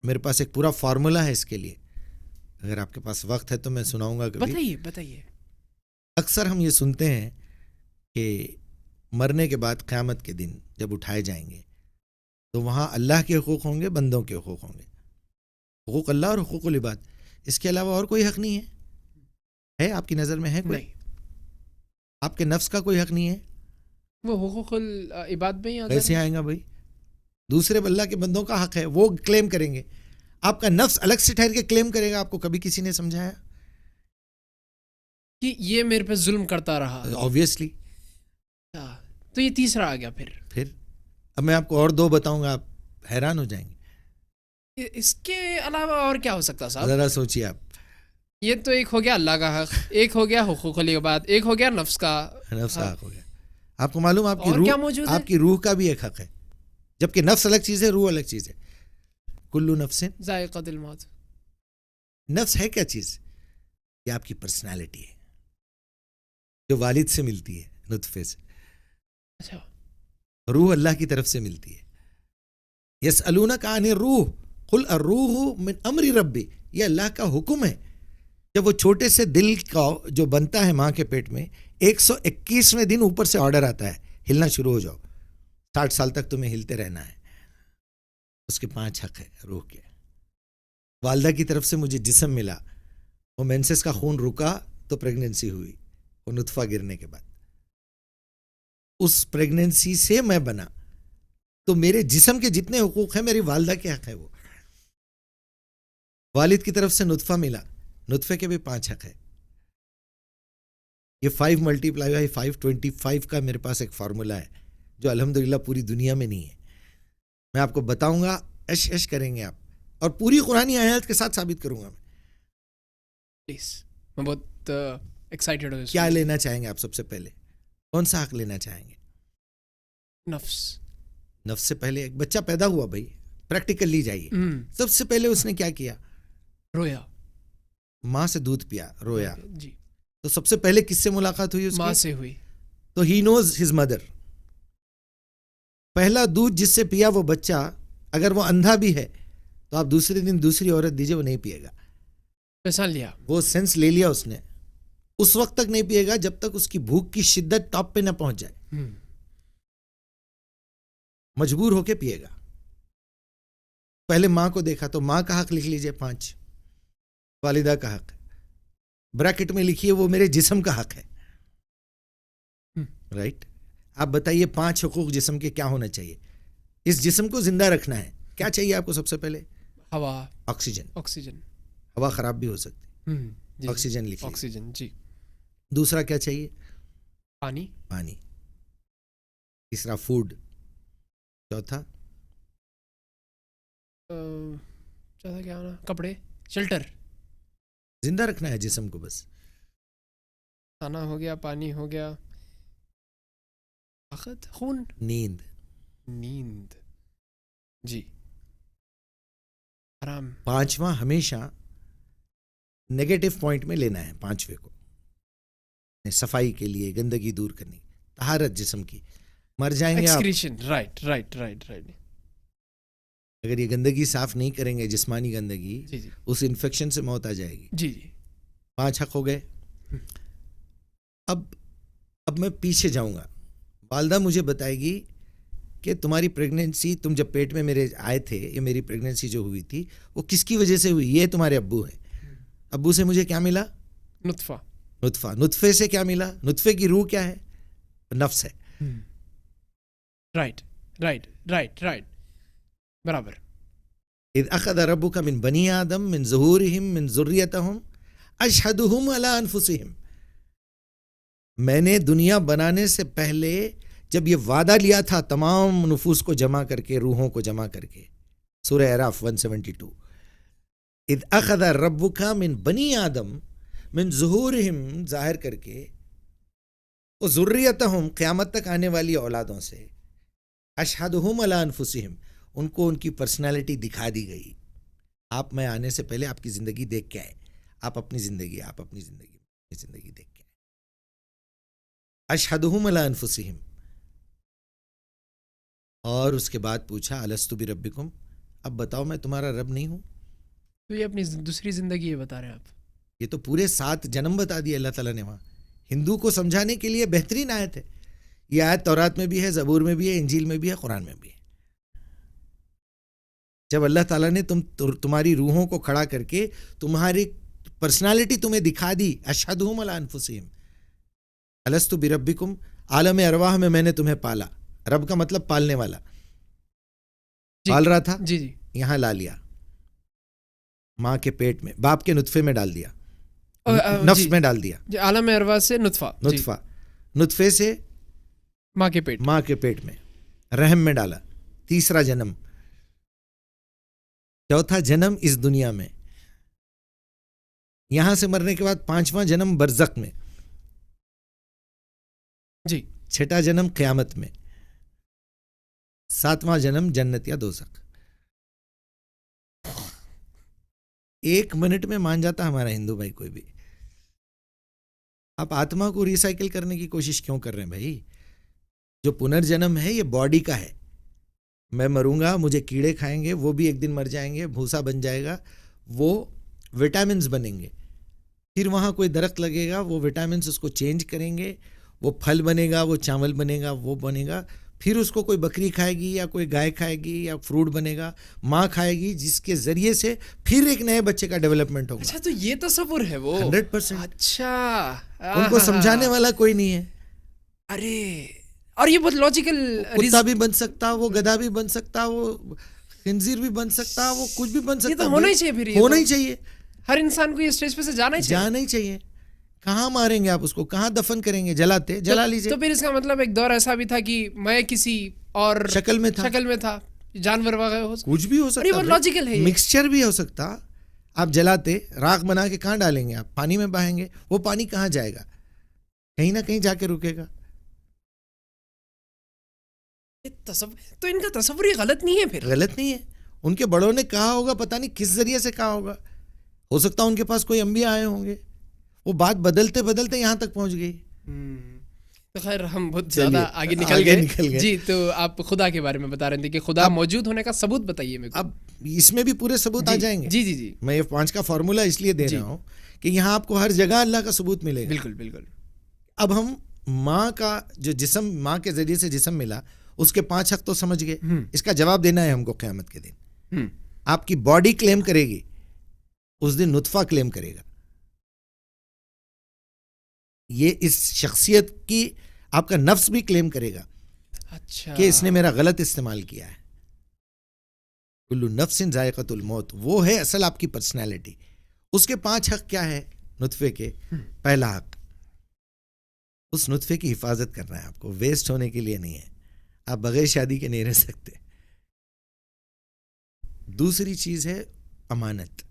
میرے پاس ایک پورا فارمولا ہے اس کے لیے، اگر آپ کے پاس وقت ہے تو میں سناؤں گا کبھی. بتائیے. اکثر ہم یہ سنتے ہیں کہ مرنے کے بعد قیامت کے دن جب اٹھائے جائیں گے تو وہاں اللہ کے حقوق ہوں گے، بندوں کے حقوق ہوں گے. حقوق اللہ اور حقوق العباد، اس کے علاوہ اور کوئی حق نہیں ہے آپ کی نظر میں ہے کوئی؟ نہیں. آپ کے نفس کا کوئی حق نہیں ہے؟ وہ حقوق العباد میں ہی کیسے آئیں گا بھائی؟ دوسرے اللہ کے بندوں کا حق ہے، وہ کلیم کریں گے. آپ کا نفس الگ سے ٹھہر کے کلیم کرے گا. آپ کو کبھی کسی نے سمجھایا کہ یہ میرے پہ ظلم کرتا رہا؟ آبویسلی. تو یہ تیسرا آ گیا. پھر اب میں آپ کو اور دو بتاؤں گا، آپ حیران ہو جائیں گے. اس کے علاوہ اور کیا ہو سکتا صاحب؟ ذرا سوچیے آپ. یہ تو ایک ہو گیا اللہ کا حق، ایک ہو گیا حقوق العباد، ایک ہو گیا نفس کا حق ہو گیا. آپ کو معلوم آپ کی اور روح، کیا موجود ہے؟ آپ کی روح کا بھی ایک حق ہے، جبکہ نفس الگ چیز ہے، روح الگ چیز ہے. کلو نفس ذائقۃ الموت. نفس ہے کیا چیز؟ یہ آپ کی پرسنالٹی ہے جو والد سے ملتی ہے نطفے سے. اچھا. روح اللہ کی طرف سے ملتی ہے. یسألونک عن الروح قل الروح من امر ربی، یہ اللہ کا حکم ہے. جب وہ چھوٹے سے دل کا جو بنتا ہے ماں کے پیٹ میں، 121ویں دن اوپر سے آرڈر آتا ہے ہلنا شروع ہو جاؤ، 60 سال تک تمہیں ہلتے رہنا ہے. اس کے 5 حق ہے روح کے. والدہ کی طرف سے مجھے جسم ملا، وہ مینسس کا خون رکا تو پریگننسی ہوئی، وہ نطفہ گرنے کے بعد اس پریگننسی سے میں بنا، تو میرے جسم کے جتنے حقوق ہیں میری والدہ کے حق ہے. وہ والد کی طرف سے نطفہ ملا، نطفے کے بھی 5 حق ہے. یہ 5 × 5 25 کا میرے پاس ایک فارمولا ہے جو الحمدللہ پوری دنیا میں نہیں ہے. میں آپ کو بتاؤں گا، عش کریں گے آپ، اور پوری قرآنی آیات کے ساتھ ثابت کروں گا. میں پلیز، میں بہت ایکسائٹیڈ ہوں. کیا لینا چاہیں گے آپ؟ سب سے پہلے کون سا حق لینا چاہیں گے؟ نفس سے پہلے ایک بچہ پیدا ہوا بھائی، پریکٹیکل لی جائیے. سب سے پہلے اس نے کیا کیا؟ رویا. ماں سے دودھ پیا، رویا. جی. تو سب سے پہلے کس سے ملاقات ہوئی؟ اس ماں سے ہوئی. تو ہی نوز ہز مدر. پہلا دودھ جس سے پیا وہ بچہ، اگر وہ اندھا بھی ہے تو آپ دوسرے دن دوسری عورت دیجئے، وہ نہیں پیے گا. پہچان لیا، وہ سینس لے لیا اس نے. اس وقت تک نہیں پیے گا جب تک اس کی بھوک کی شدت ٹاپ پہ نہ پہنچ جائے. مجبور ہو کے پیے گا. پہلے ماں کو دیکھا تو ماں کا حق لکھ لیجئے 5، والدہ کا حق بریکٹ میں لکھیے وہ میرے جسم کا حق ہے. رائٹ. آپ بتائیے 5 حقوق جسم کے کیا ہونا چاہیے؟ اس جسم کو زندہ رکھنا ہے، کیا چاہیے آپ کو؟ سب سے پہلے ہوا، آکسیجن. ہوا خراب بھی ہو سکتی ہے، آکسیجن لکھیے. آکسیجن. جی. دوسرا کیا چاہیے؟ پانی. تیسرا فوڈ. چوتھا کیا ہونا؟ کپڑے، شیلٹر. زندہ رکھنا ہے جسم کو بس. کھانا ہو گیا، پانی ہو گیا، طاقت، خون، نیند. جی. آرام. 5واں ہمیشہ نیگیٹو پوائنٹ میں لینا ہے. 5ویں کو صفائی کے لیے، گندگی دور کرنی، طہارت جسم کی. مر جائیں گے آپ. رائٹ. اگر یہ گندگی صاف نہیں کریں گے، جسمانی گندگی، جی. اس انفیکشن سے موت آ جائے گی. جی. 5 حق ہو گئے. اب میں پیچھے جاؤں گا. والدہ مجھے بتائے گی کہ تمہاری پریگننسی، تم جب پیٹ میں میرے آئے تھے، یہ میری پریگننسی جو ہوئی تھی وہ کس کی وجہ سے ہوئی؟ یہ تمہارے ابو ہیں. ابو سے مجھے کیا ملا؟ نطفہ. نطفے سے کیا ملا؟ نطفے کی روح کیا ہے؟ نفس ہے. رائٹ. برابر. اذ اخذ ربک من بنی آدم من ظہورہم من ذریتہم اشہدہم علی انفسہم. میں نے دنیا بنانے سے پہلے جب یہ وعدہ لیا تھا تمام نفوس کو جمع کر کے، روحوں کو جمع کر کے، سورہ اعراف 172، اذ اخذ ربک من بنی آدم من ظہورہم، ظاہر کر کے، وہ ذریتہم، قیامت تک آنے والی اولادوں سے، اشہدہم علی انفسہم، ان کو ان کی پرسنالٹی دکھا دی گئی. آپ میں آنے سے پہلے آپ کی زندگی دیکھ کے آئے. آپ اپنی زندگی دیکھ کے آئے. اشہدہم علی انفسہم. اور اس کے بعد پوچھا الستو بربکم، اب بتاؤ میں تمہارا رب نہیں ہوں؟ تو یہ اپنی دوسری زندگی یہ بتا رہے ہیں آپ. یہ تو پورے 7 جنم بتا دیے اللہ تعالیٰ نے وہاں. ہندو کو سمجھانے کے لیے بہترین آیت ہے. یہ آیت تورات میں بھی ہے، زبور میں بھی ہے، انجیل میں بھی ہے، قرآن میں بھی ہے. جب اللہ تعالیٰ نے تمہاری روحوں کو کھڑا کر کے تمہاری پرسنالٹی تمہیں دکھا دی، اشہدہم علی انفسہم الستو بربکم، عالم ارواح میں نے تمہیں پالا. رب کا مطلب پالنے والا. پال رہا تھا، جی یہاں لا لیا ماں کے پیٹ میں، باپ کے نطفے میں ڈال دیا، نفس میں ڈال دیا. عالم ارواح سے نطفہ، نطفے سے ماں کے پیٹ میں، رحم میں ڈالا. تیسرا جنم. چوتھا جنم اس دنیا میں. یہاں سے مرنے کے بعد 5واں جنم برزخ میں. جی. 6واں جنم قیامت میں. 7واں جنم جنت یا دوزخ. 1 منٹ میں مان جاتا ہمارا ہندو بھائی کوئی بھی. آپ آتما کو ریسائیکل کرنے کی کوشش کیوں کر رہے ہیں بھائی؟ جو پنرجنم ہے یہ باڈی کا ہے. میں مروں گا، مجھے کیڑے کھائیں گے، وہ بھی ایک دن مر جائیں گے، بھوسا بن جائے گا، وہ وٹامنز بنیں گے. پھر وہاں کوئی درخت لگے گا، وہ وٹامنز اس کو چینج کریں گے، وہ پھل بنے گا، وہ چاول بنے گا، وہ بنے گا. پھر اس کو کوئی بکری کھائے گی یا کوئی گائے کھائے گی یا فروٹ بنے گا، ماں کھائے گی، جس کے ذریعے سے پھر ایک نئے بچے کا ڈیولپمنٹ ہوگا. اچھا، تو یہ تصور ہے وہ 100%. اچھا، ان کو سمجھانے والا کوئی نہیں ہے. ارے، اور یہ بہت لاجیکل. کتا بھی بن سکتا، وہ گدھا بھی بن سکتا، وہ خنزیر بھی بن سکتا، وہ کچھ بھی بن سکتا. یہ تو ہونا ہی چاہیے. پھر ہونا ہی چاہیے. ہر انسان کو یہ اسٹیج پہ سے جانا ہی چاہیے. کہاں ماریں گے آپ اس کو؟ کہاں دفن کریں گے؟ جلا لیجیے. تو پھر اس کا مطلب ایک دور ایسا بھی تھا کہ میں کسی اور شکل میں تھا، جانور وغیرہ، کچھ بھی ہو سکتا. یہ لاجیکل ہے. مکسچر بھی ہو سکتا. آپ جلاتے، راکھ بنا کے کہاں ڈالیں گے؟ آپ پانی میں بہائیں گے. وہ پانی کہاں جائے گا؟ کہیں نہ کہیں جا کے رکے گا. تو ان کا تصور یہ غلط نہیں ہے. پھر غلط نہیں ہے. ان کے بڑوں نے کہا ہوگا، پتہ نہیں کس ذریعے سے کہا ہوگا. ہو سکتا ان کے پاس کوئی انبیاء آئے ہوں گے، وہ بات بدلتے بدلتے یہاں تک پہنچ گئی. تو خیر، ہم بہت زیادہ آگے نکل گئے. جی، تو آپ خدا کے بارے میں بتا رہے تھے کہ خدا موجود ہونے کا ثبوت بتائیے میرے کو. اب اس میں بھی پورے ثبوت آ جائیں گے. جی. میں یہ 5 کا فارمولا اس لیے دے رہا ہوں کہ یہاں آپ کو ہر جگہ اللہ کا ثبوت ملے گا. بالکل. اب ہم ماں کا جو جسم، ماں کے ذریعے سے جسم ملا، اس کے 5 حق تو سمجھ گئے. اس کا جواب دینا ہے ہم کو قیامت کے دن. آپ کی باڈی کلیم کرے گی، اس دن نطفہ کلیم کرے گا. یہ اس شخصیت کی آپ کا نفس بھی کلیم کرے گا. اچھا، کہ اس نے میرا غلط استعمال کیا ہے. کل نفس ذائقۃ الموت، وہ ہے اصل آپ کی پرسنالٹی. اس کے 5 حق کیا ہے نطفے کے؟ پہلا حق، اس نطفے کی حفاظت کرنا ہے آپ کو، ویسٹ ہونے کے لیے نہیں ہے. آپ بغیر شادی کے نہیں رہ سکتے. دوسری چیز ہے امانت.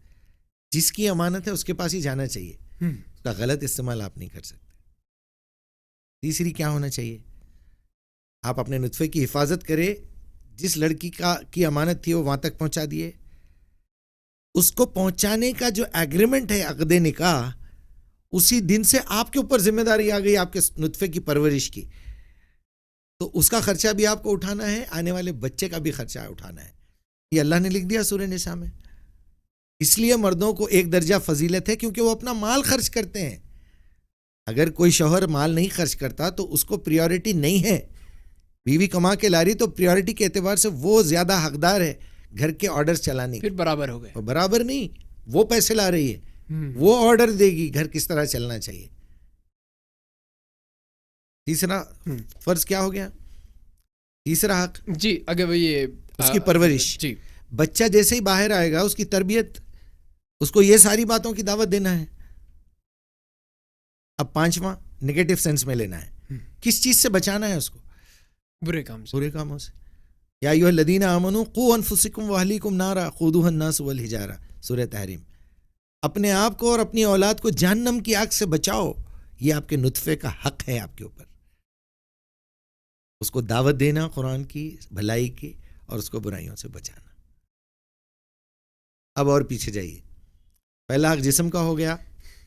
جس کی امانت ہے اس کے پاس ہی جانا چاہیے. اس کا غلط استعمال آپ نہیں کر سکتے. تیسری کیا ہونا چاہیے؟ آپ اپنے نطفے کی حفاظت کرے. جس لڑکی کی امانت تھی وہ وہاں تک پہنچا دیے. اس کو پہنچانے کا جو ایگریمنٹ ہے عقد نکاح، اسی دن سے آپ کے اوپر ذمہ داری آ گئی آپ کے نطفے کی پرورش کی. تو اس کا خرچہ بھی آپ کو اٹھانا ہے، آنے والے بچے کا بھی خرچہ اٹھانا ہے. یہ اللہ نے لکھ دیا سورہ نساء میں. اس لیے مردوں کو 1 درجہ فضیلت ہے کیونکہ وہ اپنا مال خرچ کرتے ہیں. اگر کوئی شوہر مال نہیں خرچ کرتا تو اس کو پریورٹی نہیں ہے. بیوی کما کے لا رہی تو پریورٹی کے اعتبار سے وہ زیادہ حقدار ہے گھر کے آرڈر چلانے کی. پھر برابر ہو گئے. برابر نہیں، وہ پیسے لا رہی ہے، وہ آرڈر دے گی گھر کس طرح چلنا چاہیے. تیسرا فرض کیا ہو گیا؟ تیسرا حق، جی، اگر یہ اس کی پرورش. جی، بچہ جیسے ہی باہر آئے گا اس کی تربیت، اس کو یہ ساری باتوں کی دعوت دینا ہے. اب 5واں نیگیٹو سینس میں لینا ہے. کس چیز سے بچانا ہے اس کو؟ برے کاموں سے. یا ایھا الذین آمنوا قوا انفسکم واہلیکم نارا قودھا الناس والحجارہ، سورہ تحریم. اپنے آپ کو اور اپنی اولاد کو جہنم کی آگ سے بچاؤ. یہ آپ کے نطفے کا حق ہے آپ کے اوپر. اس کو دعوت دینا قرآن کی، بھلائی کی، اور اس کو برائیوں سے بچانا. اب اور پیچھے جائیے. پہلا حق جسم کا ہو گیا،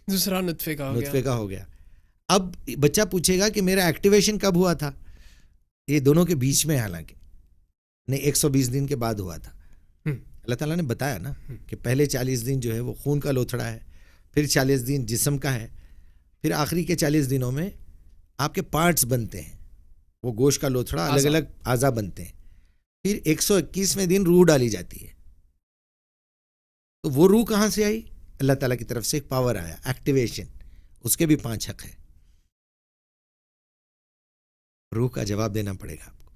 دوسرا نطفے کا ہو گیا. اب بچہ پوچھے گا کہ میرا ایکٹیویشن کب ہوا تھا؟ یہ دونوں کے بیچ میں، حالانکہ نہیں 120 دن کے بعد ہوا تھا. اللہ تعالیٰ نے بتایا نا کہ پہلے 40 دن جو ہے وہ خون کا لوتھڑا ہے، پھر 40 دن جسم کا ہے، پھر آخری کے 40 دنوں میں آپ کے پارٹس بنتے ہیں، وہ گوشت کا لوتھڑا الگ الگ اعضا بنتے ہیں، پھر 121ویں دن روح ڈالی جاتی ہے. تو وہ روح کہاں سے آئی؟ اللہ تعالیٰ کی طرف سے ایک پاور آیا، ایکٹیویشن، اس کے بھی 5 حق ہے. روح کا جواب دینا پڑے گا آپ کو،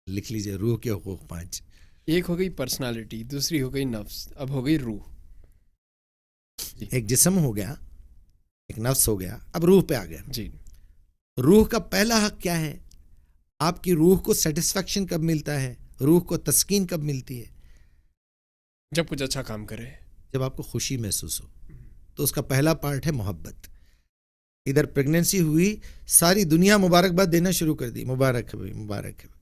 لکھ لیجئے روح کے حقوق 5. ایک ہو گئی پرسنالٹی، دوسری ہو گئی نفس، اب ہو گئی روح. ایک جسم ہو گیا، ایک نفس ہو گیا، اب روح پہ آ گیا. جی. روح کا پہلا حق کیا ہے؟ آپ کی روح کو سیٹسفیکشن کب ملتا ہے؟ روح کو تسکین کب ملتی ہے؟ جب کچھ اچھا کام کرے، جب آپ کو خوشی محسوس ہو. تو اس کا پہلا پارٹ ہے محبت. ادھر پریگننسی ہوئی، ساری دنیا مبارکباد دینا شروع کر دی، مبارک ہے بھائی، مبارک ہے بھائی،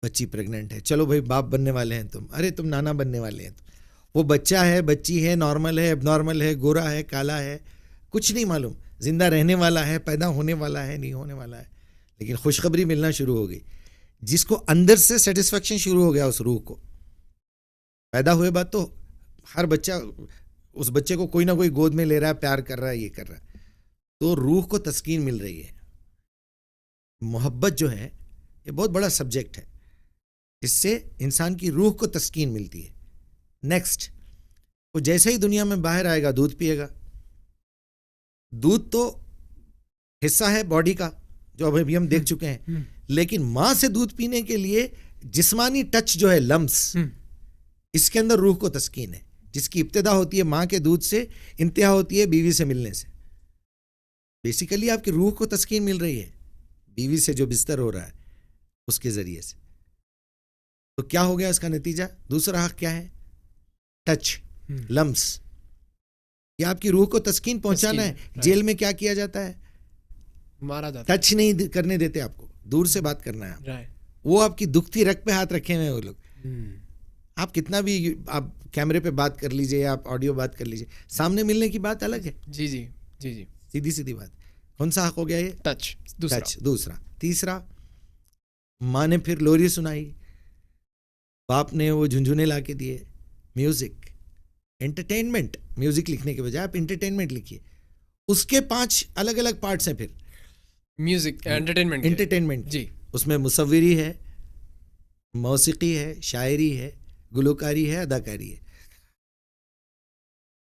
بچی پریگننٹ ہے، چلو بھائی باپ بننے والے ہیں تم، ارے تم نانا بننے والے ہیں. وہ بچہ ہے، بچی ہے، نارمل ہے، اب نارمل ہے، گورا ہے، کالا ہے، کچھ نہیں معلوم، زندہ رہنے والا ہے، پیدا ہونے والا ہے، نہیں ہونے والا ہے، لیکن خوشخبری ملنا شروع ہو گئی. جس کو اندر سے سیٹسفیکشن شروع ہو گیا اس روح کو، پیدا ہوئے بعد تو ہر بچہ اس بچے کو کوئی نہ کوئی گود میں لے رہا ہے، پیار کر رہا ہے، یہ کر رہا ہے، تو روح کو تسکین مل رہی ہے. محبت جو ہے یہ بہت بڑا سبجیکٹ ہے، اس سے انسان کی روح کو تسکین ملتی ہے. نیکسٹ، وہ جیسے ہی دنیا میں باہر آئے گا دودھ پیے گا. دودھ تو حصہ ہے باڈی کا جو ابھی ہم دیکھ چکے ہیں، لیکن ماں سے دودھ پینے کے لیے جسمانی ٹچ جو ہے، لمس، اس کے اندر روح کو تسکین ہے، جس کی ابتدا ہوتی ہے ماں کے دودھ سے، انتہا ہوتی ہے بیوی سے ملنے سے. بیسیکلی آپ کی روح کو تسکین مل رہی ہے بیوی سے جو بستر ہو رہا ہے اس کے ذریعے سے. تو کیا ہو گیا اس کا نتیجہ؟ دوسرا حق کیا ہے؟ ٹچ، لمس. یہ آپ کی روح کو تسکین پہنچانا ہے. جیل میں کیا کیا جاتا ہے؟ مارا جاتا ہے، ٹچ نہیں کرنے دیتے آپ کو، دور سے بات کرنا ہے. وہ آپ کی دکھتی رگ پہ ہاتھ رکھے ہوئے وہ لوگ. آپ کتنا بھی آپ کیمرے پہ بات کر لیجئے، آپ آڈیو بات کر لیجئے، سامنے ملنے کی بات الگ ہے. جی جی جی جی، سیدھی سیدھی بات. کون سا حق ہو گیا یہ؟ ٹچ. دوسرا. تیسرا، ماں نے پھر لوری سنائی، باپ نے وہ جھنجھنے لا کے دیے. Music, entertainment. میوزک لکھنے کے بجائے آپ انٹرٹینمنٹ لکھیے. اس کے 5 الگ الگ پارٹس ہیں. پھر میوزک، انٹرٹینمنٹ جی، اس میں مصوری ہے، موسیقی ہے، شاعری ہے، گلوکاری ہے، اداکاری ہے.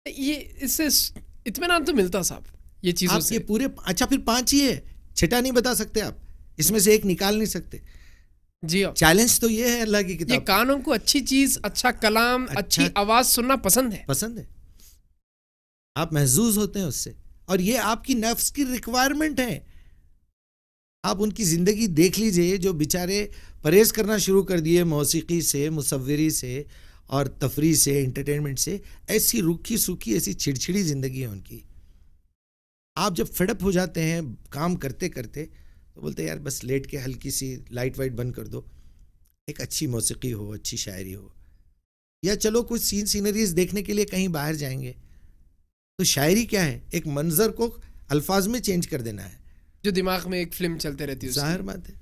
یہ اس سے اطمینان تو ملتا صاحب یہ چیزوں سے. یہ پورے اچھا پھر 5 ہی ہے، 6 نہیں بتا سکتے آپ، اس میں سے ایک نکال نہیں سکتے. جی، چیلنج تو یہ ہے اللہ کی کتاب. یہ کانوں کو اچھی چیز، اچھا کلام، اچھی آواز سننا پسند ہے. آپ محظوظ ہوتے ہیں اس سے، اور یہ آپ کی نفس کی ریکوائرمنٹ ہے. آپ ان کی زندگی دیکھ لیجئے جو بیچارے پرہیز کرنا شروع کر دیے موسیقی سے، مصوری سے اور تفریح سے، انٹرٹینمنٹ سے. ایسی روکھی سوکھی، ایسی چھڑچھڑی زندگی ہے ان کی. آپ جب فیڈ اپ ہو جاتے ہیں کام کرتے کرتے تو بولتے ہیں یار بس لیٹ کے ہلکی سی لائٹ وائٹ بند کر دو، ایک اچھی موسیقی ہو، اچھی شاعری ہو، یا چلو کچھ سینریز دیکھنے کے لیے کہیں باہر جائیں گے. تو شاعری کیا ہے؟ ایک منظر کو الفاظ میں چینج کر دینا ہے، جو دماغ میں ایک فلم چلتے رہتی ہے. ظاہر بات ہے.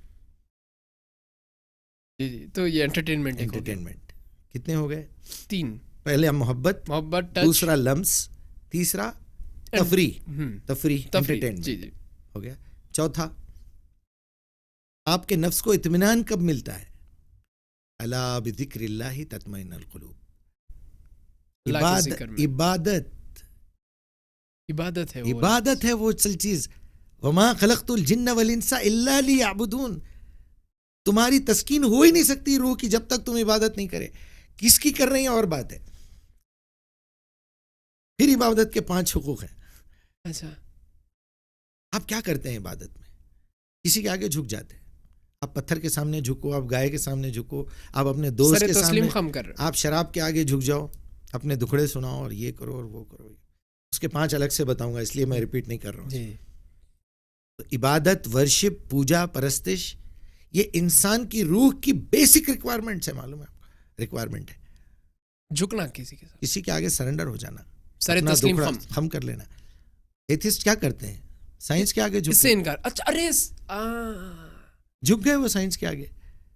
جی جی. تو یہ انٹرٹینمنٹ کتنے ہو گئے؟ 3. پہلے محبت، دوسرا لمس، تیسرا تفریح، انٹرٹینمنٹ جی جی ہو گیا. چوتھا، آپ کے نفس کو اطمینان کب ملتا ہے؟ الا بذکر اللہ تطمئن القلوب. عبادت ہے وہ اصل چیز. وما خلقت الجن والانس الا لیعبدون. تمہاری تسکین ہو ہی نہیں سکتی روح کی جب تک تم عبادت نہیں کرے. کس کی کر رہے ہیں اور بات ہے. پھر عبادت کے 5 حقوق ہیں. اچھا، آپ کیا کرتے ہیں عبادت میں؟ کسی کے آگے جھک جاتے ہیں. آپ پتھر کے سامنے جھکو، آپ گائے کے سامنے جھکو، آپ اپنے دوست کے سامنے، آپ شراب کے آگے جھک جاؤ، اپنے دکھڑے سناؤ اور یہ کرو اور وہ کرو. اس کے 5 الگ سے بتاؤں گا، اس لیے میں ریپیٹ نہیں کر رہا ہوں. جی. تو عبادت، ورشپ، پوجا، پرستش، یہ انسان کی روح کی بیسک ریکوائرمنٹس ہے. معلوم ہے آپ کو ریکوائرمنٹ ہے. جھکنا کسی کے ساتھ، کسی کے آگے سرنڈر ہو جانا، سارے تسلیم خم کر لینا. ایتھسٹ کیا کرتے ہیں؟ سائنس کے آگے اس سے انکار. اچھا، ارے جھک گئے وہ سائنس کے آگے.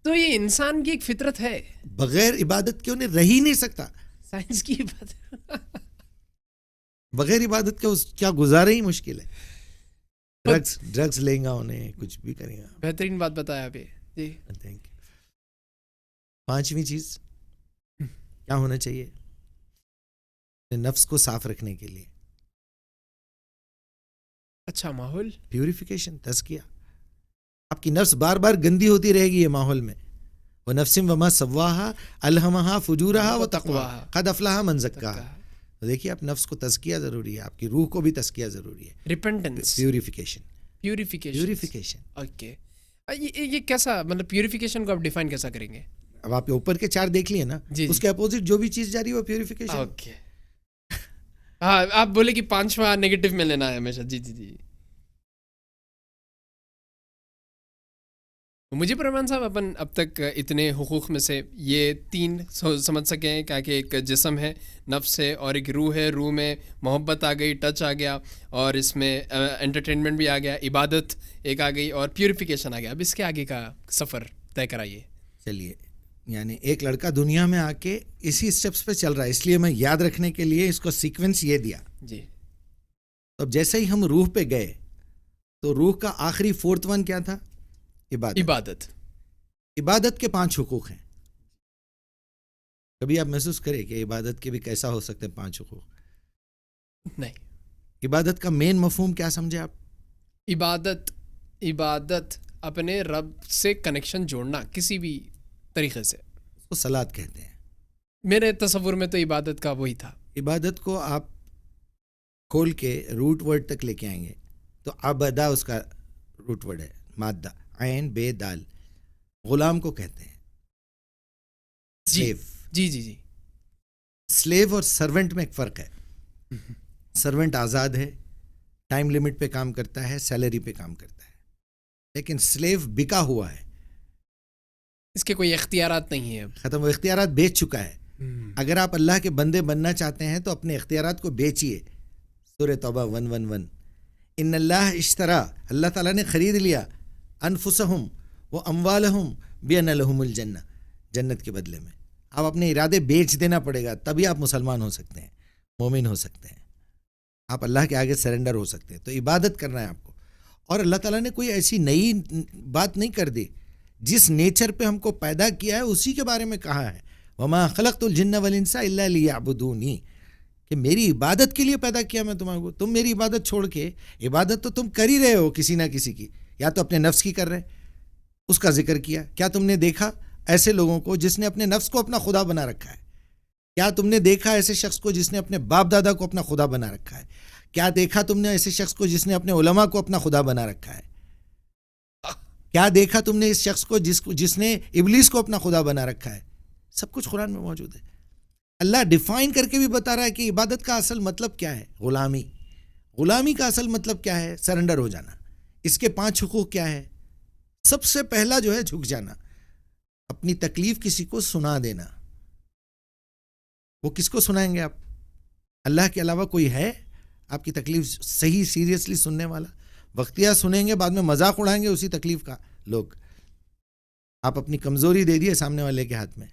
تو یہ انسان کی ایک فطرت ہے, بغیر عبادت کے انہیں رہ ہی نہیں سکتا. سائنس کی بات بغیر عبادت کے کیا گزارا ہی مشکل ہے. ڈرگس لیں گا, انہیں کچھ بھی کریں گا. بہترین بات بتایا آپ. جی تھینک یو. 5ویں چیز کیا ہونا چاہیے نفس کو صاف رکھنے کے لیے؟ اچھا ماحول, پیوریفیکیشن, تزکیہ. آپ کی نفس بار بار گندی ہوتی رہے گی یہ ماحول میں. وَنَفْسٍ وَمَا سَوَّاهَا أَلْهَمَهَا فُجُورَهَا وَتَقْوَاهَا قَدْ أَفْلَحَ مَنْ زَكَّاهَا. دیکھیے آپ نفس کو تزکیہ ضروری ہے, آپ کی روح کو بھی تزکیہ ضروری ہے. ریپنٹنس, پیوریفیکیشن. اوکے, یہ کیسا, مطلب پیوریفیکیشن کو آپ ڈیفائن کیسا کریں گے؟ اب آپ اوپر کے 4 دیکھ لیے نا, اس کے اپوزٹ جو بھی چیز جاری ہے وہ پیوریفیکیشن. اوکے, ہاں آپ بولے کہ 5واں نیگیٹو میں لینا ہے ہمیشہ. جی جی جی. مجھے پرمان صاحب اپن اب تک اتنے حقوق میں سے یہ 3 سمجھ سکے ہیں کہ ایک جسم ہے, نفس ہے, اور ایک روح ہے. روح میں محبت آ گئی, ٹچ آ گیا, اور اس میں انٹرٹینمنٹ بھی آ گیا, عبادت ایک آ گئی, اور پیوریفیکیشن آ گیا. اب اس کے آگے کا سفر طے کرائیے. چلیے, یعنی ایک لڑکا دنیا میں آ کے اسی اسٹیپس پہ چل رہا ہے, اس لیے میں یاد رکھنے کے لیے اس کو سیکوینس یہ دیا. جی. اب جیسے ہی ہم روح پہ گئے تو روح کا آخری 4th ون کیا تھا؟ عبادت. عبادت کے 5 حقوق ہیں. کبھی آپ محسوس کریں کہ عبادت کے بھی کیسا ہو سکتے ہیں 5 حقوق؟ نہیں. عبادت کا مین مفہوم کیا سمجھے آپ؟ عبادت اپنے رب سے کنیکشن جوڑنا کسی بھی طریقے سے, اس کو صلاۃ کہتے ہیں. میرے تصور میں تو عبادت کا وہی تھا. عبادت کو آپ کھول کے روٹ ورڈ تک لے کے آئیں گے تو عبدہ اس کا روٹ ورڈ ہے, مادہ عین بے دال. غلام کو کہتے ہیں سلیو. جی جی جی. سلیو اور سرونٹ میں ایک فرق ہے. سرونٹ آزاد ہے, ٹائم لمٹ پہ کام کرتا ہے, سیلری پہ کام کرتا ہے. لیکن سلیو بکا ہوا ہے, اس کے کوئی اختیارات نہیں ہیں, ختم. وہ اختیارات بیچ چکا ہے. اگر آپ اللہ کے بندے بننا چاہتے ہیں تو اپنے اختیارات کو بیچیے. سورہ توبہ 1:1 ان اللہ اشترا, اللہ تعالیٰ نے خرید لیا, انفسہم و اموالہم بان لہم الجنہ, جنت کے بدلے میں. آپ اپنے ارادے بیچ دینا پڑے گا, تبھی آپ مسلمان ہو سکتے ہیں, مومن ہو سکتے ہیں, آپ اللہ کے آگے سرنڈر ہو سکتے ہیں. تو عبادت کرنا ہے آپ کو. اور اللہ تعالیٰ نے کوئی ایسی نئی بات نہیں کر دی, جس نیچر پہ ہم کو پیدا کیا ہے اسی کے بارے میں کہا ہے. وما خلقت الجن والانس الا لیعبدونی, کہ میری عبادت کے لیے پیدا کیا میں تمہارے کو. تم میری عبادت چھوڑ کے, عبادت تو تم کر ہی رہے ہو کسی نہ کسی کی, یا تو اپنے نفس کی کر رہے, اس کا ذکر کیا. کیا تم نے دیکھا ایسے لوگوں کو جس نے اپنے نفس کو اپنا خدا بنا رکھا ہے؟ کیا تم نے دیکھا ایسے شخص کو جس نے اپنے باپ دادا کو اپنا خدا بنا رکھا ہے؟ کیا دیکھا تم نے ایسے شخص کو جس نے اپنے علماء کو اپنا خدا بنا رکھا ہے؟ کیا دیکھا تم نے اس شخص کو جس نے ابلیس کو اپنا خدا بنا رکھا ہے؟ سب کچھ قرآن میں موجود ہے. اللہ ڈیفائن کر کے بھی بتا رہا ہے کہ عبادت کا اصل مطلب کیا ہے. غلامی کا اصل مطلب کیا ہے؟ سرنڈر ہو جانا. اس کے 5 حقوق کیا ہے؟ سب سے پہلا جو ہے جھک جانا, اپنی تکلیف کسی کو سنا دینا. وہ کس کو سنائیں گے آپ؟ اللہ کے علاوہ کوئی ہے آپ کی تکلیف صحیح سیریسلی سننے والا؟ وقتیہ سنیں گے, بعد میں مذاق اڑائیں گے اسی تکلیف کا لوگ. آپ اپنی کمزوری دے دیے سامنے والے کے ہاتھ میں,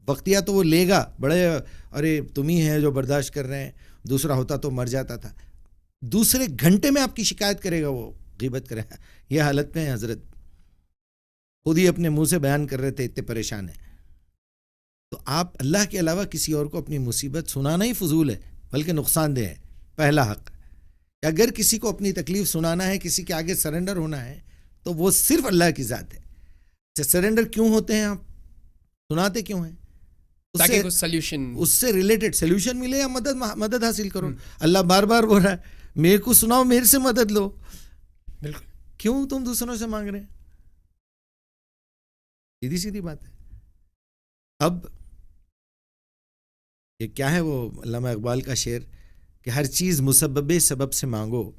وقتیہ تو وہ لے گا, بڑے ارے تم ہی ہے جو برداشت کر رہے ہیں, دوسرا ہوتا تو مر جاتا تھا. دوسرے گھنٹے میں آپ کی شکایت کرے گا, وہ غیبت کرے گا. یہ حالت میں حضرت خود ہی اپنے منہ سے بیان کر رہے تھے, اتنے پریشان ہیں. تو آپ اللہ کے علاوہ کسی اور کو اپنی مصیبت سنانا ہی فضول ہے, بلکہ نقصان دہ ہے. پہلا حق, اگر کسی کو اپنی تکلیف سنانا ہے, کسی کے آگے سرنڈر ہونا ہے, تو وہ صرف اللہ کی ذات ہے. سرنڈر کیوں ہوتے ہیں آپ, سناتے کیوں ہیں؟ تاکہ کچھ سلیوشن, اس سے ریلیٹڈ سلیوشن ملے یا مدد حاصل کرو. اللہ بار بار بول رہا ہے میرے کو سناؤ, میرے سے مدد لو. بالکل, کیوں تم دوسروں سے مانگ رہے ہیں؟ سیدھی سیدھی بات ہے. اب یہ کیا ہے وہ علامہ اقبال کا شعر کہ ہر چیز مسبب سبب سے مانگو,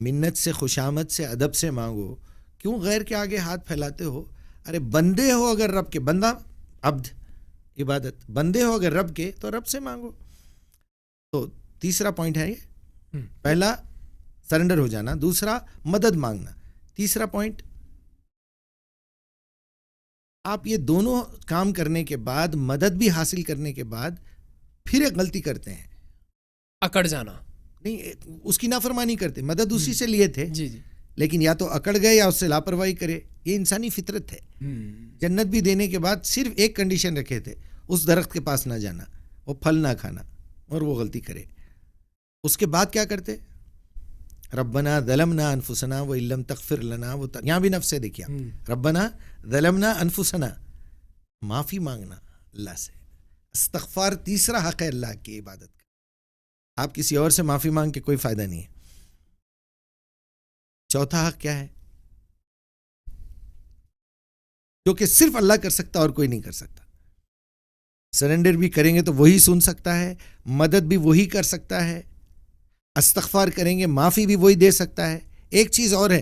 منت سے خوشامد سے ادب سے مانگو, کیوں غیر کے آگے ہاتھ پھیلاتے ہو؟ ارے بندے ہو اگر رب کے, بندہ عبد عبادت, بندے ہو اگر رب کے تو رب سے مانگو. تو تیسرا پوائنٹ ہے یہ. پہلا سرنڈر ہو جانا, دوسرا مدد مانگنا, تیسرا پوائنٹ آپ یہ دونوں کام کرنے کے بعد، مدد بھی حاصل کرنے کے بعد پھر ایک غلطی کرتے ہیں، اکڑ جانا. نہیں اس کی نافرمانی کرتے، مدد اسی سے لیے تھے جی جی. لیکن یا تو اکڑ گئے یا اس سے لاپرواہی کرے. یہ انسانی فطرت ہے. جنت بھی دینے کے بعد صرف ایک کنڈیشن رکھے تھے، اس درخت کے پاس نہ جانا، وہ پھل نہ کھانا، اور وہ غلطی کرے. اس کے بعد کیا کرتے؟ ربنا ظلمنا انفسنا وان لم تغفر لنا، وہ یہاں بھی نفس سے دیکھیے، ربنا ظلمنا انفسنا، معافی مانگنا اللہ سے. استغفار تیسرا حق ہے اللہ کی عبادت کا. آپ کسی اور سے معافی مانگ کے کوئی فائدہ نہیں ہے. چوتھا حق کیا ہے؟ جو کہ صرف اللہ کر سکتا اور کوئی نہیں کر سکتا. سرنڈر بھی کریں گے تو وہی سن سکتا ہے، مدد بھی وہی کر سکتا ہے، استغفار کریں گے معافی بھی وہی دے سکتا ہے. ایک چیز اور ہے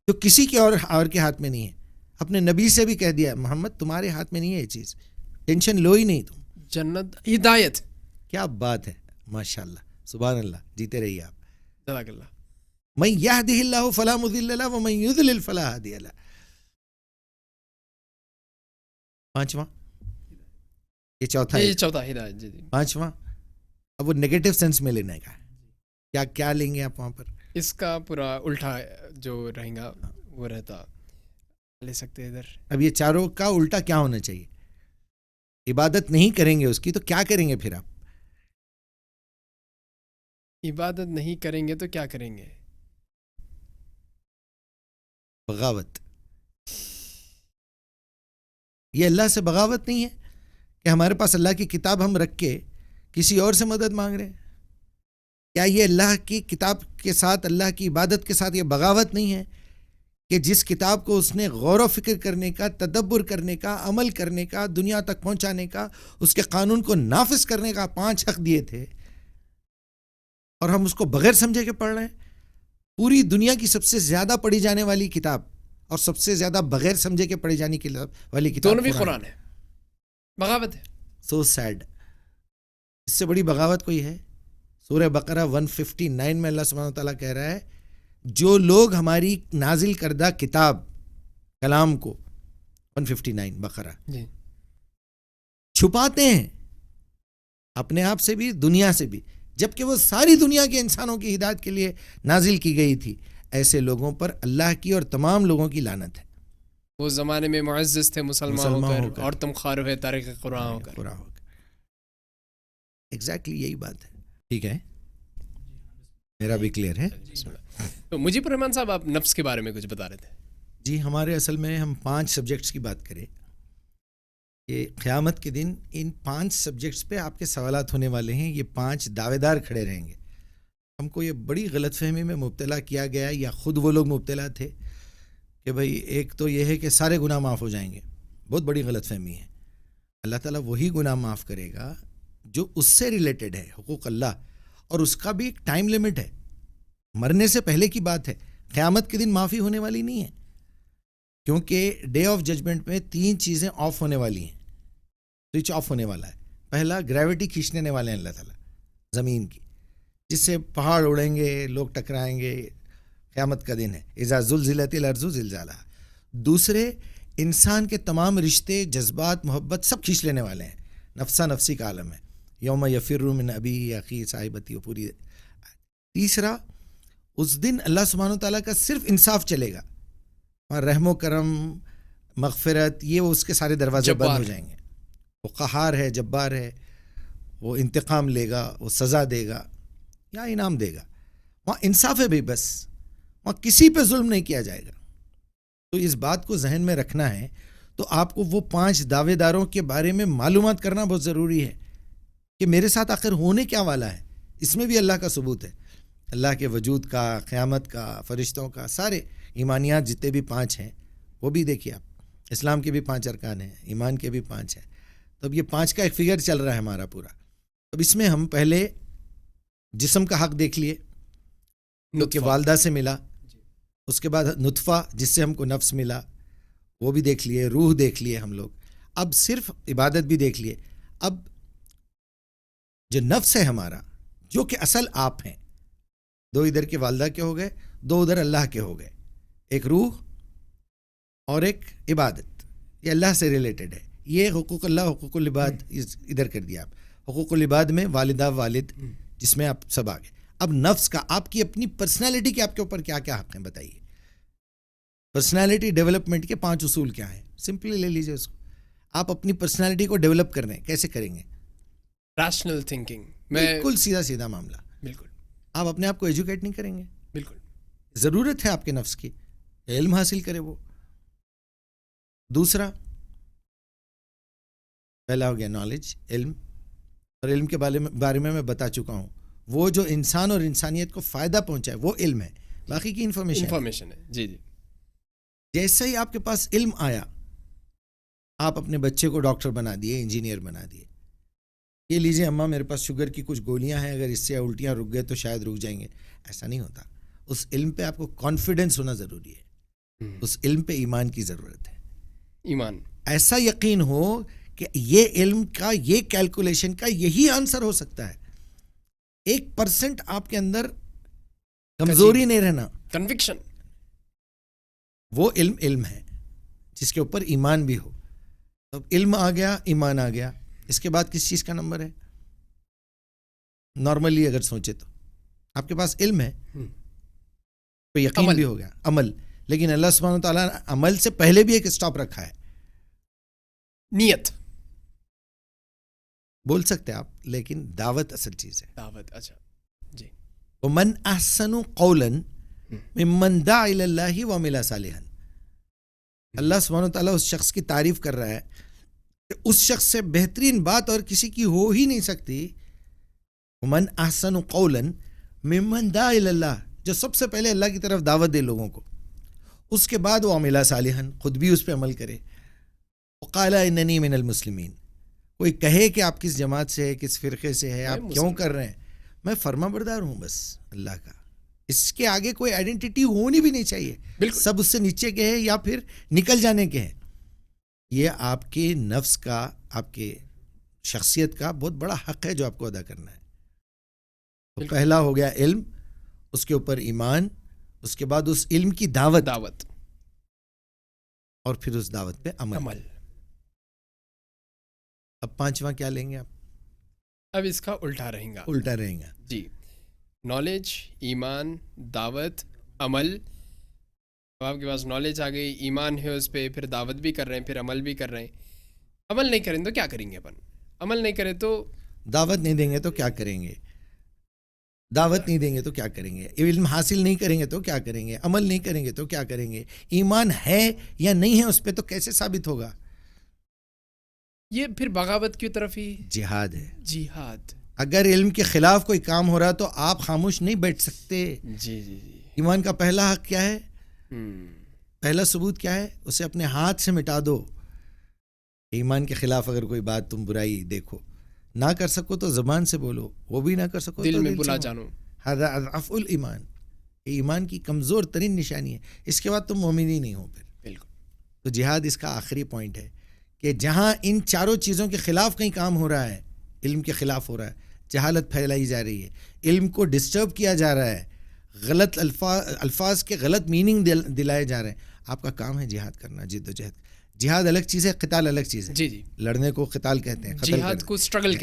جو کسی کے اور کے ہاتھ میں نہیں ہے. اپنے نبی سے بھی کہہ دیا محمد تمہارے ہاتھ میں نہیں ہے یہ چیز، ٹینشن لو ہی نہیں تم. جنت، ہدایت. کیا بات ہے، ماشاء اللہ، سبحان اللہ، جیتے رہیے آپ. جزاک اللہ. من یہدہ اللہ فلا مضل لہ ومن یضلل فلا ہادی لہ. پانچواں، یہ چوتھا ہے، یہ چوتھا ہدایت. جی جی. پانچواں اب وہ نیگیٹو سینس میں لینے کا ہے. کیا لیں گے آپ وہاں پر؟ اس کا پورا الٹا جو رہیں گا وہ رہتا لے سکتے ہیں ادھر. اب یہ چاروں کا الٹا کیا ہونا چاہیے؟ عبادت نہیں کریں گے اس کی تو کیا کریں گے پھر آپ؟ عبادت نہیں کریں گے تو کیا کریں گے؟ بغاوت. یہ اللہ سے بغاوت نہیں ہے کہ ہمارے پاس اللہ کی کتاب ہم رکھ کے کسی اور سے مدد مانگ رہے ہیں؟ کیا یہ اللہ کی کتاب کے ساتھ، اللہ کی عبادت کے ساتھ یہ بغاوت نہیں ہے کہ جس کتاب کو اس نے غور و فکر کرنے کا، تدبر کرنے کا، عمل کرنے کا، دنیا تک پہنچانے کا، اس کے قانون کو نافذ کرنے کا 5 حق دیے تھے، اور ہم اس کو بغیر سمجھے کے پڑھ رہے ہیں؟ پوری دنیا کی سب سے زیادہ پڑھی جانے والی کتاب اور سب سے زیادہ بغیر سمجھے کے پڑھی جانے والی کتاب دونوں بھی قرآن ہے. بغاوت ہے. سو سیڈ. اس سے بڑی بغاوت کوئی ہے؟ سورہ بقرہ 159 میں اللہ سبحانہ وتعالیٰ کہہ رہا ہے جو لوگ ہماری نازل کردہ کتاب کلام کو 159 بقرہ جی چھپاتے ہیں اپنے آپ سے بھی، دنیا سے بھی، جبکہ وہ ساری دنیا کے انسانوں کی ہدایت کے لیے نازل کی گئی تھی، ایسے لوگوں پر اللہ کی اور تمام لوگوں کی لعنت ہے. وہ زمانے میں معزز تھے مسلمان ہو کر، اور تم خوار ہوئے تاریخ قرآن ہو کر. ایگزیکٹلی یہی بات ہے. ٹھیک ہے، میرا بھی کلیئر ہے. تو مجیب الرحمان صاحب، آپ نفس کے بارے میں کچھ بتا رہے تھے. جی، ہمارے اصل میں ہم 5 سبجیکٹس کی بات کریں کہ قیامت کے دن ان 5 سبجیکٹس پہ آپ کے سوالات ہونے والے ہیں. یہ 5 دعوے دار کھڑے رہیں گے. ہم کو یہ بڑی غلط فہمی میں مبتلا کیا گیا، یا خود وہ لوگ مبتلا تھے کہ بھائی ایک تو یہ ہے کہ سارے گناہ معاف ہو جائیں گے. بہت بڑی غلط فہمی ہے. اللہ تعالیٰ وہی گناہ معاف کرے گا جو اس سے ریلیٹڈ ہے، حقوق اللہ، اور اس کا بھی ایک ٹائم لمٹ ہے. مرنے سے پہلے کی بات ہے. قیامت کے دن معافی ہونے والی نہیں ہے، کیونکہ ڈے آف ججمنٹ میں 3 چیزیں آف ہونے والی ہیں. سوئچ آف ہونے والا ہے. پہلا، گریوٹی کھینچنے والے ہیں اللہ تعالیٰ زمین کی، جس سے پہاڑ اڑیں گے، لوگ ٹکرائیں گے. قیامت کا دن ہے، اذا زلزلت الارض زلزالہا. دوسرے، انسان کے تمام رشتے، جذبات، محبت سب کھینچ لینے والے ہیں. نفسا نفسی کا عالم ہے. یوم یفر من ابی اخی صاحبتی و پوری. تیسرا، اس دن اللہ سبحانہ و تعالیٰ کا صرف انصاف چلے گا، اور رحم و کرم، مغفرت، یہ وہ اس کے سارے دروازے بند ہو جائیں گے. وہ قہار ہے، جبار ہے، وہ انتقام لے گا، وہ سزا دے گا یا انعام دے گا. وہاں انصاف ہے بھی، بس وہاں کسی پہ ظلم نہیں کیا جائے گا. تو اس بات کو ذہن میں رکھنا ہے. تو آپ کو وہ 5 دعوے داروں کے بارے میں معلومات کرنا بہت ضروری ہے کہ میرے ساتھ آخر ہونے کیا والا ہے. اس میں بھی اللہ کا ثبوت ہے، اللہ کے وجود کا، قیامت کا، فرشتوں کا، سارے ایمانیات جتنے بھی 5 ہیں وہ بھی دیکھیے آپ. اسلام کے بھی 5 ارکان ہیں، ایمان کے بھی 5 ہیں. تو اب یہ 5 کا ایک فگر چل رہا ہے ہمارا پورا. اب اس میں ہم پہلے جسم کا حق دیکھ لیے جو کہ والدہ سے ملا، اس کے بعد نطفہ جس سے ہم کو نفس ملا وہ بھی دیکھ لیے، روح دیکھ لیے ہم لوگ. اب صرف عبادت بھی دیکھ لیے. اب جو نفس ہے ہمارا، جو کہ اصل آپ ہیں، 2 ادھر کے والدہ کے ہو گئے، 2 ادھر اللہ کے ہو گئے. ایک روح اور ایک عبادت، یہ اللہ سے ریلیٹڈ ہے. یہ حقوق اللہ حقوق العباد ادھر کر دیا آپ. حقوق العباد میں والدہ والد جس میں آپ سب آگے. اب نفس کا آپ کی اپنی پرسنالٹی کے آپ کے اوپر کیا کیا حق ہیں بتائیے. پرسنالٹی ڈیولپمنٹ کے 5 اصول کیا ہیں؟ سمپلی لے لیجیے اس کو. آپ اپنی پرسنالٹی کو ڈیولپ کر رہے ہیں, کیسے کریں گے؟ Rational thinking. بالکل سیدھا سیدھا معاملہ. بالکل. آپ اپنے آپ کو ایجوکیٹ نہیں کریں گے. بالکل. ضرورت ہے آپ کے نفس کی, علم حاصل کرے وہ. دوسرا, پہلا ہو گیا نالج, علم. اور علم کے بارے میں بتا چکا ہوں, وہ جو انسان اور انسانیت کو فائدہ پہنچائے وہ علم ہے, باقی کی انفارمیشن ہے. جی جی. جیسے ہی آپ کے پاس علم آیا, آپ اپنے بچے کو ڈاکٹر بنا دیے, انجینئر بنا دیے. یہ لیجیے اماں میرے پاس شوگر کی کچھ گولیاں ہیں, اگر اس سے الٹیاں رک گئے تو شاید رک جائیں گے. ایسا نہیں ہوتا. اس علم پہ آپ کو کانفیڈنس ہونا ضروری ہے. اس علم پہ ایمان کی ضرورت ہے. ایمان, ایسا یقین ہو کہ یہ علم کا, یہ کیلکولیشن کا یہی آنسر ہو سکتا ہے. 1% آپ کے اندر کمزوری نہیں رہنا. کنوکشن. وہ علم ہے جس کے اوپر ایمان بھی ہو. تو علم آ گیا, ایمان آ گیا. اس کے بعد کس چیز کا نمبر ہے؟ نارملی اگر سوچے تو آپ کے پاس علم ہے تو یقین بھی ہو گیا, عمل. لیکن اللہ سبحانہ وتعالیٰ نے عمل سے پہلے بھی ایک اسٹاپ رکھا ہے, نیت. بول سکتے آپ, لیکن دعوت اصل چیز ہے. دعوت. اچھا جی. ومن احسن قولا ممن دعا الی اللہ وعمل صالحا. اللہ سبحانہ وتعالیٰ اس شخص کی تعریف کر رہا ہے کہ اس شخص سے بہترین بات اور کسی کی ہو ہی نہیں سکتی. ومن احسن قولا ممن دعا الی اللہ, جو سب سے پہلے اللہ کی طرف دعوت دے لوگوں کو, اس کے بعد وہ عمل صالحا, خود بھی اس پہ عمل کرے. وقال اننی من المسلمین. کوئی کہے کہ آپ کس جماعت سے ہے, کس فرقے سے ہے, آپ کیوں کر رہے ہیں, میں فرما بردار ہوں بس اللہ کا. اس کے آگے کوئی آئیڈینٹی ہونی بھی نہیں چاہیے. سب اس سے نیچے کے ہیں یا پھر نکل جانے کے ہیں. یہ آپ کے نفس کا, آپ کے شخصیت کا بہت بڑا حق ہے جو آپ کو ادا کرنا ہے. تو پہلا ہو گیا علم, اس کے اوپر ایمان, اس کے بعد اس علم کی دعوت, اور پھر اس دعوت پہ عمل. اب 5واں کیا لیں گے آپ؟ اب اس کا الٹا رہیں گا. جی. نالج, ایمان, دعوت, عمل. اب آپ کے پاس نالج آ گئی, ایمان ہے اس پہ, پھر دعوت بھی کر رہے ہیں, پھر عمل بھی کر رہے ہیں. عمل نہیں کریں تو کیا کریں گے اپن؟ عمل نہیں کریں تو دعوت نہیں دیں گے تو کیا کریں گے؟ دعوت نہیں دیں گے تو کیا کریں گے؟ علم حاصل نہیں کریں گے تو کیا کریں گے؟ عمل نہیں کریں گے تو کیا کریں گے؟ ایمان ہے یا نہیں ہے اس پہ تو کیسے ثابت ہوگا؟ یہ پھر بغاوت کی طرف ہی جہاد ہے. جہاد. اگر علم کے خلاف کوئی کام ہو رہا تو آپ خاموش نہیں بیٹھ سکتے. جی جی جی. ایمان کا پہلا حق کیا ہے؟ پہلا ثبوت کیا ہے؟ اسے اپنے ہاتھ سے مٹا دو. ایمان کے خلاف اگر کوئی بات تم برائی دیکھو, نہ کر سکو تو زبان سے بولو, وہ بھی نہ کر سکو دل تو میں بلا جانو. ہذا اضعف الایمان. یہ ایمان کی کمزور ترین نشانی ہے. اس کے بعد تم مومن ہی نہیں ہو پھر. بالکل. تو جہاد اس کا آخری پوائنٹ ہے کہ جہاں ان چاروں چیزوں کے خلاف کہیں کام ہو رہا ہے, علم کے خلاف ہو رہا ہے, جہالت پھیلائی جا رہی ہے, علم کو ڈسٹرب کیا جا رہا ہے, غلط الفاظ کے غلط میننگ دلائے جا رہے ہیں, آپ کا کام ہے جہاد کرنا, جد و جہد. جہاد الگ چیز ہے, قتال الگ چیز ہے. جی جی. لڑنے کو قتال کہتے ہیں, جہاد کو اسٹرگل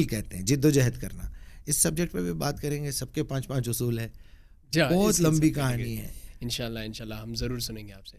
کہتے ہیں, جد و جہد کرنا. اس سبجیکٹ پہ بھی بات کریں گے. سب کے 5 اصول ہے, بہت لمبی کہانی ہے. انشاءاللہ ہم ضرور سنیں گے آپ سے.